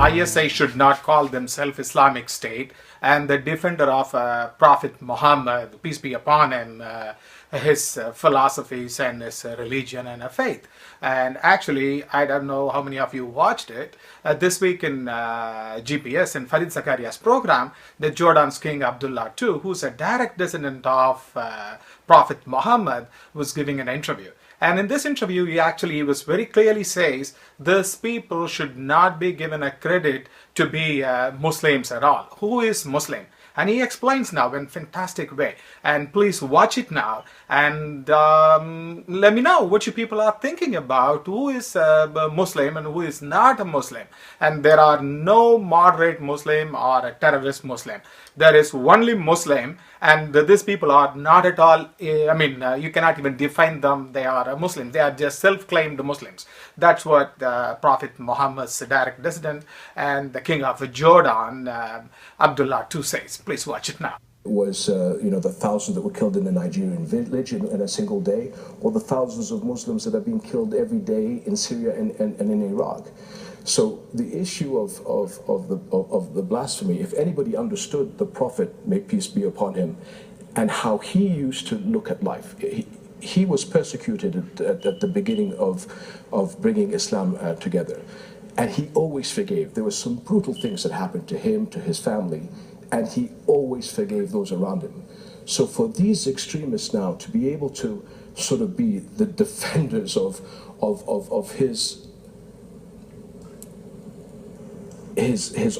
ISI should not call themselves Islamic State, and the defender of Prophet Muhammad, peace be upon him, his philosophies and his religion and faith. And actually, I don't know how many of you watched it. This week in GPS, in Farid Zakaria's program, the Jordan's King Abdullah II, who's a direct descendant of Prophet Muhammad, was giving an interview. And in this interview, he was very clearly says, these people should not be given a credit to be Muslims at all. Who is Muslim? And he explains now in a fantastic way. And please watch it now and let me know what you people are thinking about. Who is a Muslim and who is not a Muslim? And there are no moderate Muslim or a terrorist Muslim. There is only Muslim, and these people are not at all, you cannot even define them. They are a Muslim. They are just self-claimed Muslims. That's what Prophet Muhammad's direct descendant and the king of Jordan, Abdullah II, says. Please watch it now. Was the thousands that were killed in a Nigerian village in a single day, or the thousands of Muslims that are being killed every day in Syria and in Iraq. So the issue of the blasphemy, if anybody understood the Prophet, may peace be upon him, and how he used to look at life, he was persecuted at the beginning of bringing Islam together, and he always forgave. There were some brutal things that happened to him, to his family, and he always forgave those around him. So for these extremists now to be able to sort of be the defenders of his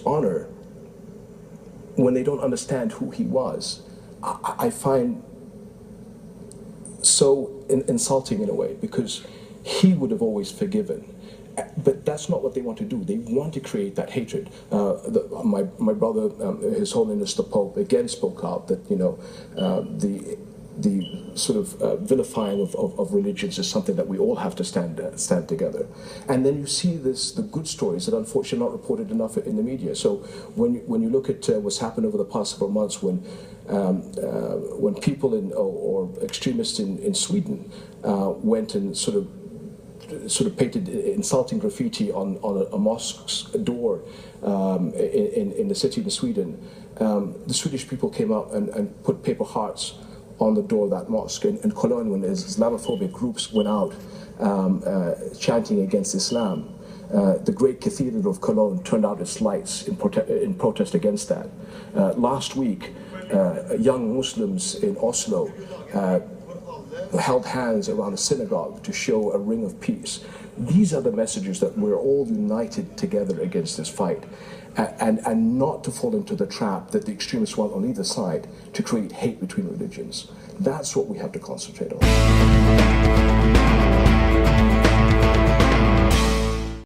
honor, when they don't understand who he was, I find so insulting in a way, because he would have always forgiven. But that's not what they want to do. They want to create that hatred. My brother, His Holiness the Pope, again spoke out that the sort of vilifying of religions is something that we all have to stand together. And then you see the good stories that unfortunately are not reported enough in the media. So when you look at what's happened over the past several months, when people or extremists in Sweden went and sort of painted insulting graffiti on a mosque's door in the city in Sweden, the Swedish people came out and put paper hearts on the door of that mosque. In Cologne, when Islamophobic groups went out chanting against Islam, the great cathedral of Cologne turned out its lights in protest against that. Last week, young Muslims in Oslo held hands around a synagogue to show a ring of peace. These are the messages that we're all united together against this fight, and not to fall into the trap that the extremists want on either side to create hate between religions. That's what we have to concentrate on.